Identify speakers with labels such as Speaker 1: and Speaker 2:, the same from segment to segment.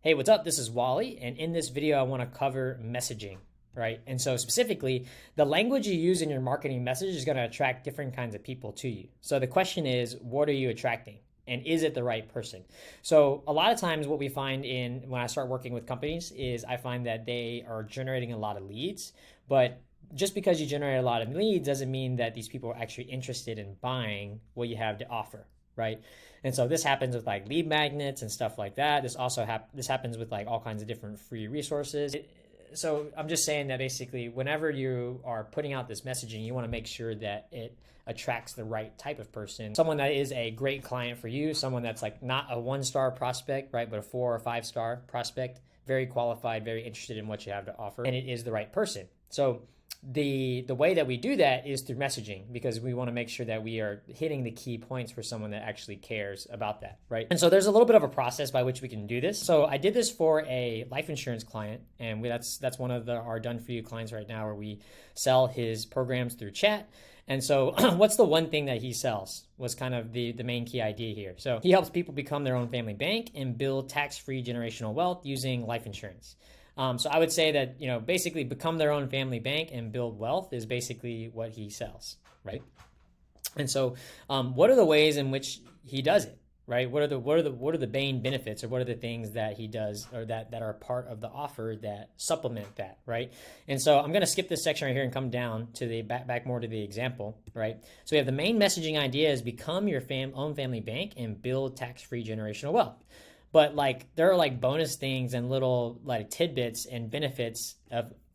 Speaker 1: Hey, what's up? This is Wally, and in this video, I want to cover messaging, right? And so, specifically, the language you use in your marketing message is going to attract different kinds of people to you. So, the question is, what are you attracting? And is it the right person? So, a lot of times, what we find when I start working with companies is I find that they are generating a lot of leads, but just because you generate a lot of leads doesn't mean that these people are actually interested in buying what you have to offer, right? And so this happens with like lead magnets and stuff like that. This happens with like all kinds of different free resources. So I'm just saying that basically whenever you are putting out this messaging, you want to make sure that it attracts the right type of person, someone that is a great client for you, someone that's like not a 1-star prospect, right, but a 4 or 5-star prospect, very qualified, very interested in what you have to offer, and it is the right person. So the way that we do that is through messaging, because we want to make sure that we are hitting the key points for someone that actually cares about that, right? And so there's a little bit of a process by which we can do this. So I did this for a life insurance client, and that's one of our done for you clients right now, where we sell his programs through chat. And so what's the one thing that he sells was kind of the main key idea here. So he helps people become their own family bank and build tax-free generational wealth using life insurance. So I would say that, basically become their own family bank and build wealth is basically what he sells, right? And so what are the ways in which he does it, right? What are the main benefits, or what are the things that he does, or that are part of the offer that supplement that, right? And so I'm going to skip this section right here and come down to the back more to the example, right? So we have the main messaging idea is become your own family bank and build tax-free generational wealth. But like there are like bonus things and little like tidbits and benefits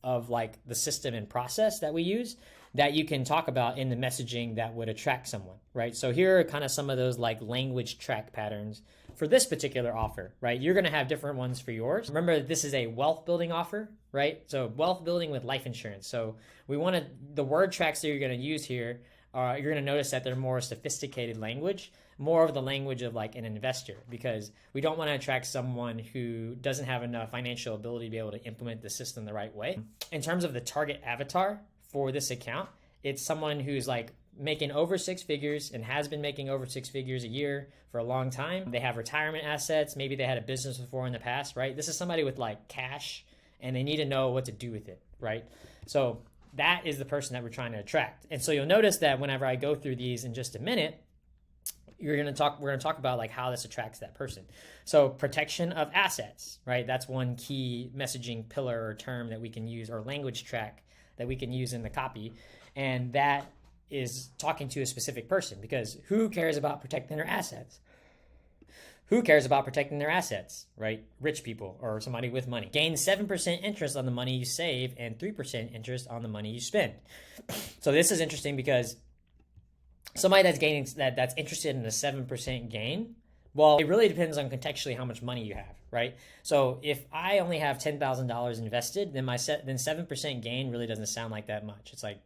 Speaker 1: of like the system and process that we use that you can talk about in the messaging that would attract someone, right? So here are kind of some of those like language track patterns for this particular offer, right? You're going to have different ones for yours. Remember, this is a wealth building offer, right? So wealth building with life insurance. So the word tracks that you're going to use here, you're going to notice that they're more sophisticated language, more of the language of like an investor, because we don't want to attract someone who doesn't have enough financial ability to be able to implement the system the right way. In terms of the target avatar for this account, it's someone who's like making over 6 figures and has been making over 6 figures a year for a long time. They have retirement assets. Maybe they had a business before in the past, right? This is somebody with like cash and they need to know what to do with it, right? So that is the person that we're trying to attract. And so you'll notice that whenever I go through these in just a minute, we're going to talk about like how this attracts that person. So protection of assets, right? That's one key messaging pillar or term that we can use, or language track that we can use in the copy. And that is talking to a specific person, because who cares about protecting their assets? Who cares about protecting their assets, right? Rich people or somebody with money. Gain 7% interest on the money you save and 3% interest on the money you spend. So this is interesting because somebody that's interested in a 7% gain, well, it really depends on contextually how much money you have, right? So if I only have $10,000 invested, then 7% gain really doesn't sound like that much. It's like,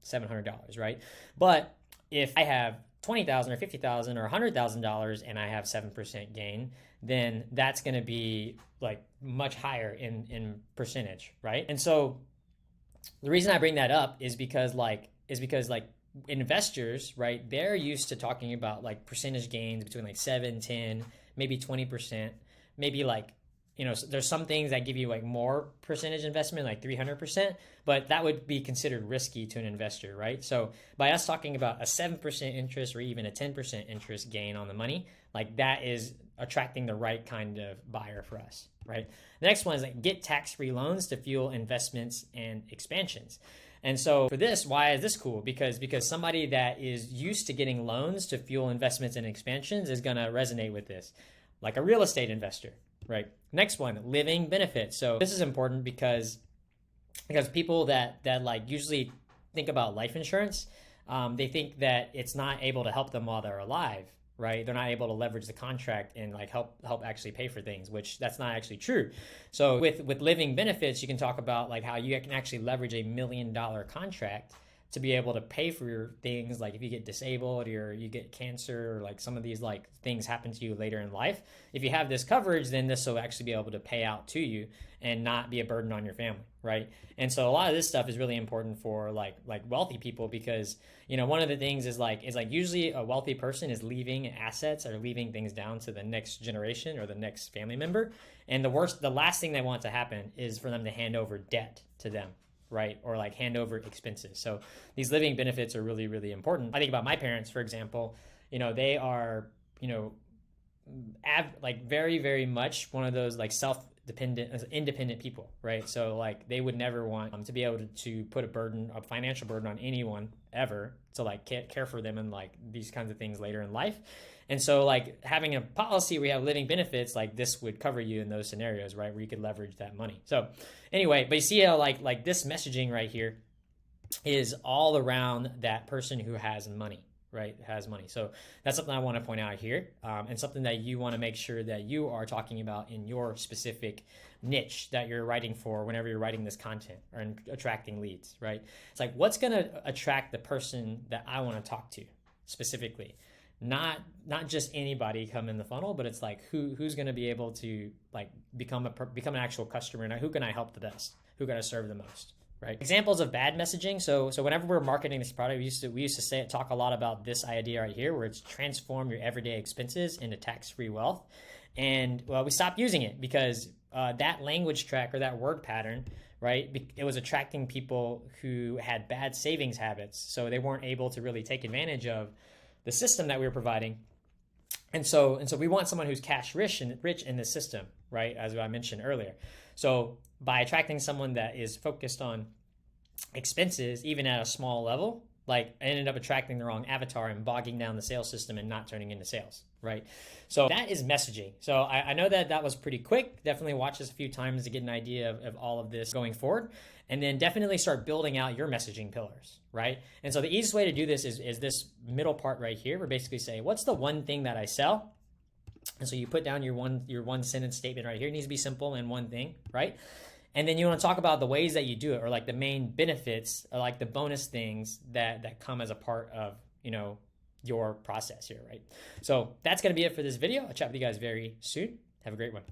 Speaker 1: $700, right? But if I have $20,000 or $50,000 or $100,000 and I have 7% gain, then that's going to be like much higher in percentage, right? And so the reason I bring that up is because investors, right, they're used to talking about like percentage gains between like 7, 10, maybe 20%, maybe like, there's some things that give you like more percentage investment, like 300%, but that would be considered risky to an investor, right? So by us talking about a 7% interest or even a 10% interest gain on the money, like that is attracting the right kind of buyer for us, right? The next one is like get tax-free loans to fuel investments and expansions. And so for this, why is this cool? Because somebody that is used to getting loans to fuel investments and expansions is going to resonate with this, like a real estate investor, right? Next one, living benefits. So this is important because people that like usually think about life insurance, they think that it's not able to help them while they're alive, right? They're not able to leverage the contract and like help actually pay for things, which that's not actually true. So with living benefits, you can talk about like how you can actually leverage $1 million contract to be able to pay for your things, like if you get disabled or you get cancer or like some of these like things happen to you later in life. If you have this coverage, then this will actually be able to pay out to you and not be a burden on your family, right? And so a lot of this stuff is really important for like wealthy people, because one of the things is like usually a wealthy person is leaving assets or leaving things down to the next generation or the next family member, and the last thing they want to happen is for them to hand over debt to them, right? Or like hand over expenses. So these living benefits are really, really important. I think about my parents, for example. They are like very, very much one of those like independent people, right? So like they would never want to be able to put a financial burden on anyone ever to like care for them and like these kinds of things later in life. And so like having a policy where you have living benefits like this would cover you in those scenarios, right? Where you could leverage that money. So anyway, but you see how like this messaging right here is all around that person who has money, right? Has money. So that's something I want to point out here, and something that you want to make sure that you are talking about in your specific niche that you're writing for whenever you're writing this content or attracting leads, right? It's like, what's going to attract the person that I want to talk to specifically? Not just anybody come in the funnel, but it's like who's going to be able to like become an actual customer, and who can I help the best? Who can I serve the most? Right. Examples of bad messaging. So whenever we're marketing this product, we used to talk a lot about this idea right here, where it's transform your everyday expenses into tax-free wealth. And well, we stopped using it because that language track or that word pattern, right? It was attracting people who had bad savings habits, so they weren't able to really take advantage of the system that we were providing. And so we want someone who's cash rich in this system, right? As I mentioned earlier. So by attracting someone that is focused on expenses, even at a small level, like I ended up attracting the wrong avatar and bogging down the sales system and not turning into sales, right? So that is messaging. So I know that was pretty quick. Definitely watch this a few times to get an idea of all of this going forward. And then definitely start building out your messaging pillars, right? And so the easiest way to do this is this middle part right here. We're basically saying, what's the one thing that I sell? And so you put down your one sentence statement right here. It needs to be simple and one thing, right? And then you want to talk about the ways that you do it, or like the main benefits, or like the bonus things that come as a part of your process here, right? So that's going to be it for this video. I'll chat with you guys very soon. Have a great one.